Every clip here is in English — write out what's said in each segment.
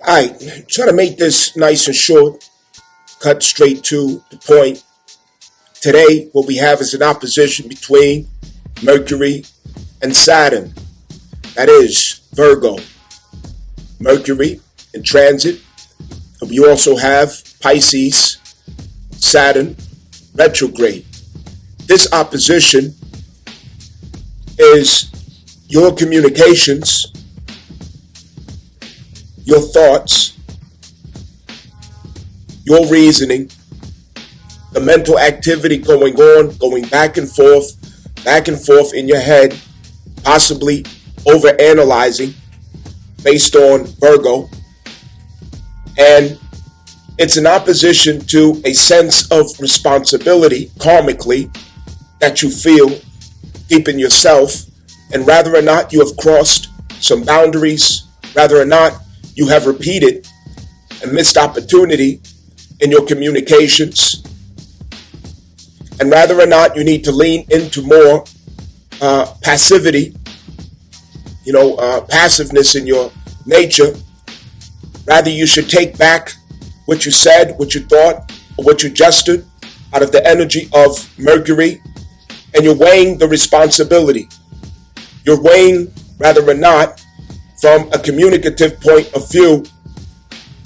All right, try to make this nice and short, cut straight to the point. Today, what we have is an opposition between Mercury and Saturn. That is Virgo. Mercury in transit. And we also have Pisces, Saturn, retrograde. This opposition is your communications, your thoughts, your reasoning, the mental activity going on, going back and forth in your head, possibly over-analyzing based on Virgo. And it's an opposition to a sense of responsibility, karmically, that you feel deep in yourself. And whether or not you have crossed some boundaries, whether or not you have repeated a missed opportunity in your communications, and whether or not you need to lean into more passivity, passiveness in your nature. Rather, you should take back what you said, what you thought, or what you gestured out of the energy of Mercury, and you're weighing the responsibility. You're weighing, whether or not, from a communicative point of view,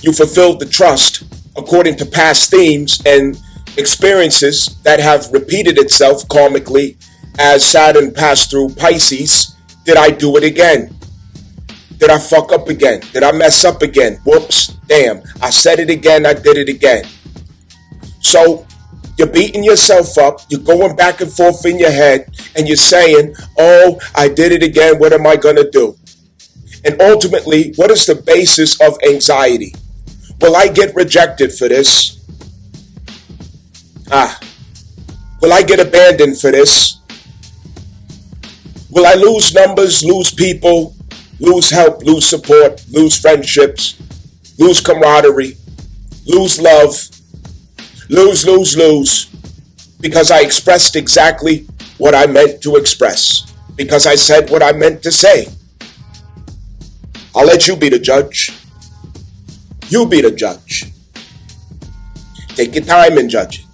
you fulfilled the trust according to past themes and experiences that have repeated itself karmically as Saturn passed through Pisces. Did I do it again? Did I fuck up again? Did I mess up again? Whoops, damn, I said it again, I did it again. So you're beating yourself up, you're going back and forth in your head, and you're saying, oh, I did it again, what am I going to do? And ultimately, what is the basis of anxiety? Will I get rejected for this? Will I get abandoned for this? Will I lose numbers, lose people, lose help, lose support, lose friendships, lose camaraderie, lose love, lose, because I expressed exactly what I meant to express, because I said what I meant to say? I'll let you be the judge. You be the judge. Take your time in judging.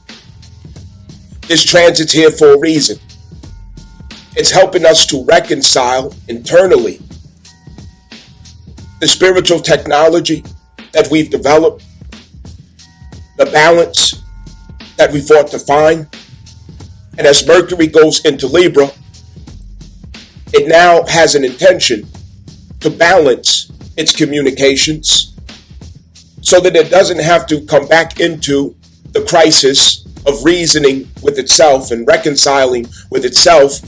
This transit's here for a reason. It's helping us to reconcile internally the spiritual technology that we've developed, the balance that we fought to find. And as Mercury goes into Libra, it now has an intention to balance its communications so that it doesn't have to come back into the crisis of reasoning with itself and reconciling with itself.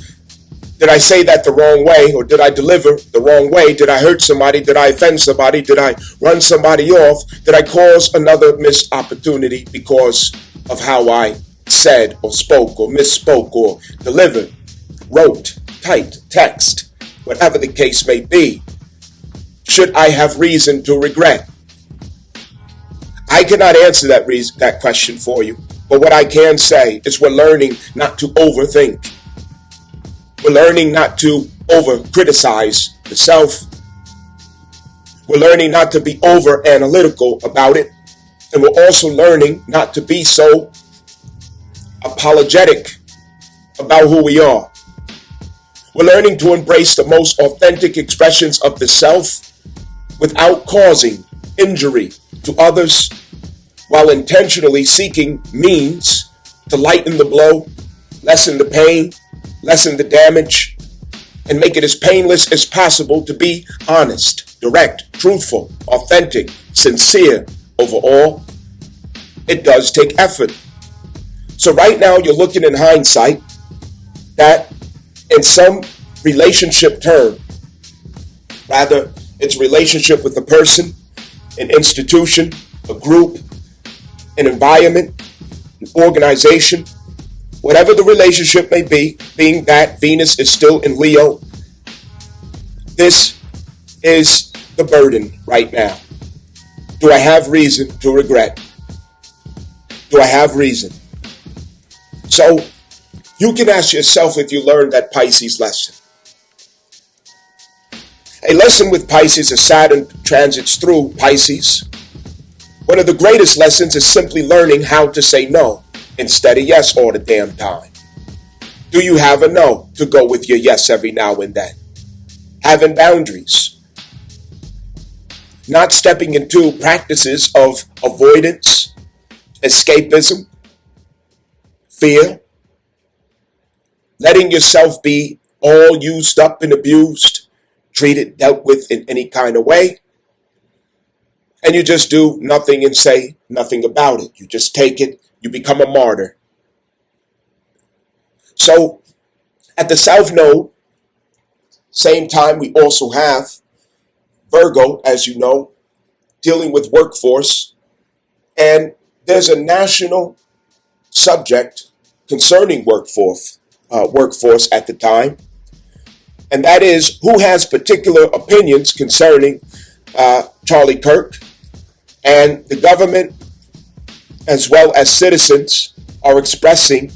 Did I say that the wrong way, or did I deliver the wrong way? Did I hurt somebody? Did I offend somebody? Did I run somebody off? Did I cause another missed opportunity because of how I said or spoke or misspoke or delivered, wrote, typed, text, whatever the case may be? Should I have reason to regret? I cannot answer that question for you, but what I can say is we're learning not to overthink. We're learning not to over-criticize the self. We're learning not to be over-analytical about it. And we're also learning not to be so apologetic about who we are. We're learning to embrace the most authentic expressions of the self without causing injury to others, while intentionally seeking means to lighten the blow, lessen the pain, lessen the damage, and make it as painless as possible to be honest, direct, truthful, authentic, sincere. Overall, it does take effort. So right now you're looking in hindsight that in some relationship term, rather it's a relationship with a person, an institution, a group, an environment, an organization, whatever the relationship may be, being that Venus is still in Leo, this is the burden right now. Do I have reason to regret? Do I have reason? So you can ask yourself if you learned that Pisces lesson. A lesson with Pisces as Saturn transits through Pisces. One of the greatest lessons is simply learning how to say no instead of yes all the damn time. Do you have a no to go with your yes every now and then? Having boundaries. Not stepping into practices of avoidance, escapism, fear. Letting yourself be all used up and abused, treated, dealt with in any kind of way. And you just do nothing and say nothing about it. You just take it. You become a martyr. So at the South Node, same time we also have Virgo, as you know, dealing with workforce. And there's a national subject concerning workforce at the time. And that is who has particular opinions concerning Charlie Kirk. And the government, as well as citizens, are expressing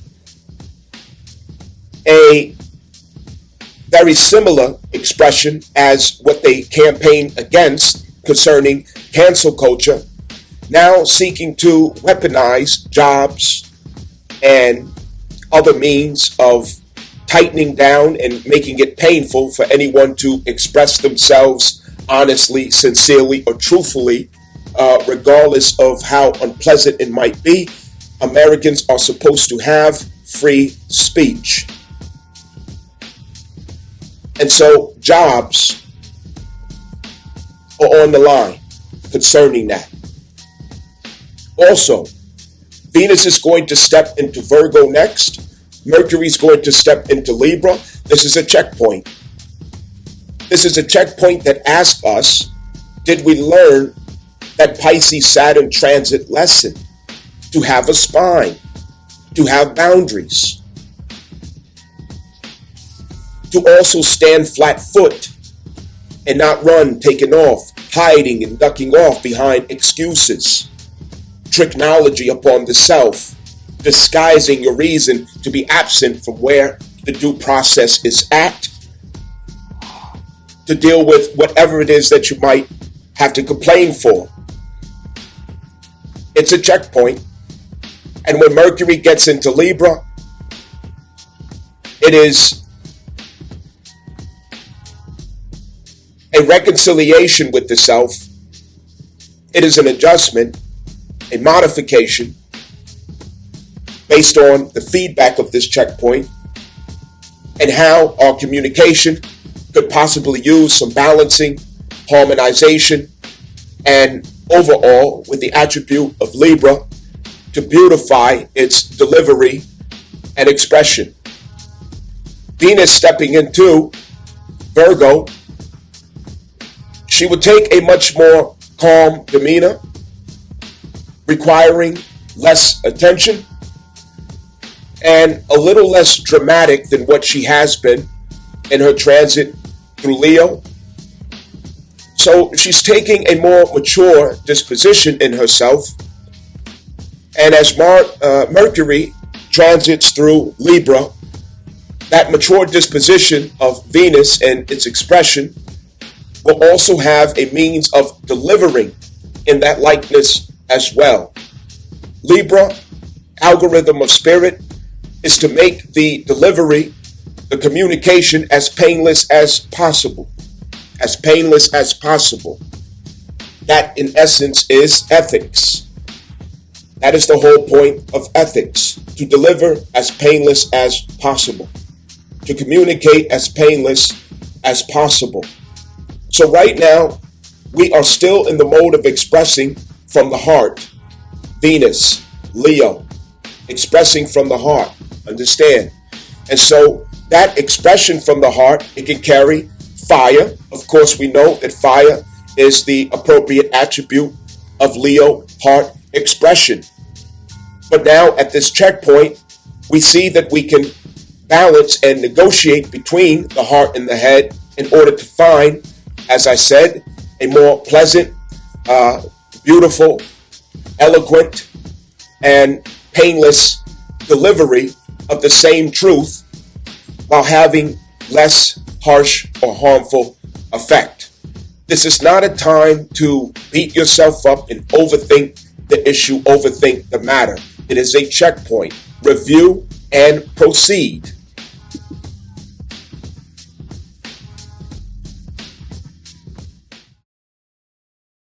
a very similar expression as what they campaigned against concerning cancel culture, now seeking to weaponize jobs and other means of tightening down and making it painful for anyone to express themselves honestly, sincerely, or truthfully, regardless of how unpleasant it might be. Americans are supposed to have free speech. And so jobs are on the line concerning that. Also, Venus is going to step into Virgo next. Mercury is going to step into Libra. This is a checkpoint. This is a checkpoint that asks us, did we learn that Pisces Saturn transit lesson? To have a spine, to have boundaries, to also stand flat-foot and not run, taking off, hiding and ducking off behind excuses, tricknology upon the self, disguising your reason to be absent from where the due process is at, to deal with whatever it is that you might have to complain for. It's a checkpoint. And when Mercury gets into Libra, it is a reconciliation with the self. It is an adjustment, a modification based on the feedback of this checkpoint and how our communication could possibly use some balancing, harmonization, and overall with the attribute of Libra to beautify its delivery and expression. Venus stepping into Virgo, she would take a much more calm demeanor, requiring less attention and a little less dramatic than what she has been in her transit through Leo. So she's taking a more mature disposition in herself. And as Mercury transits through Libra, that mature disposition of Venus and its expression will also have a means of delivering in that likeness as well. Libra, algorithm of spirit, is to make the delivery, the communication as painless as possible. As painless as possible. That in essence is ethics. That is the whole point of ethics, to deliver as painless as possible, to communicate as painless as possible. So right now, we are still in the mode of expressing from the heart. Venus, Leo, expressing from the heart, understand? And so that expression from the heart, it can carry fire. Of course, we know that fire is the appropriate attribute of Leo heart expression. But now at this checkpoint, we see that we can balance and negotiate between the heart and the head in order to find, as I said, a more pleasant, beautiful, eloquent, and painless delivery of the same truth while having less harsh or harmful effect. This is not a time to beat yourself up and overthink the issue, overthink the matter. It is a checkpoint. Review and proceed.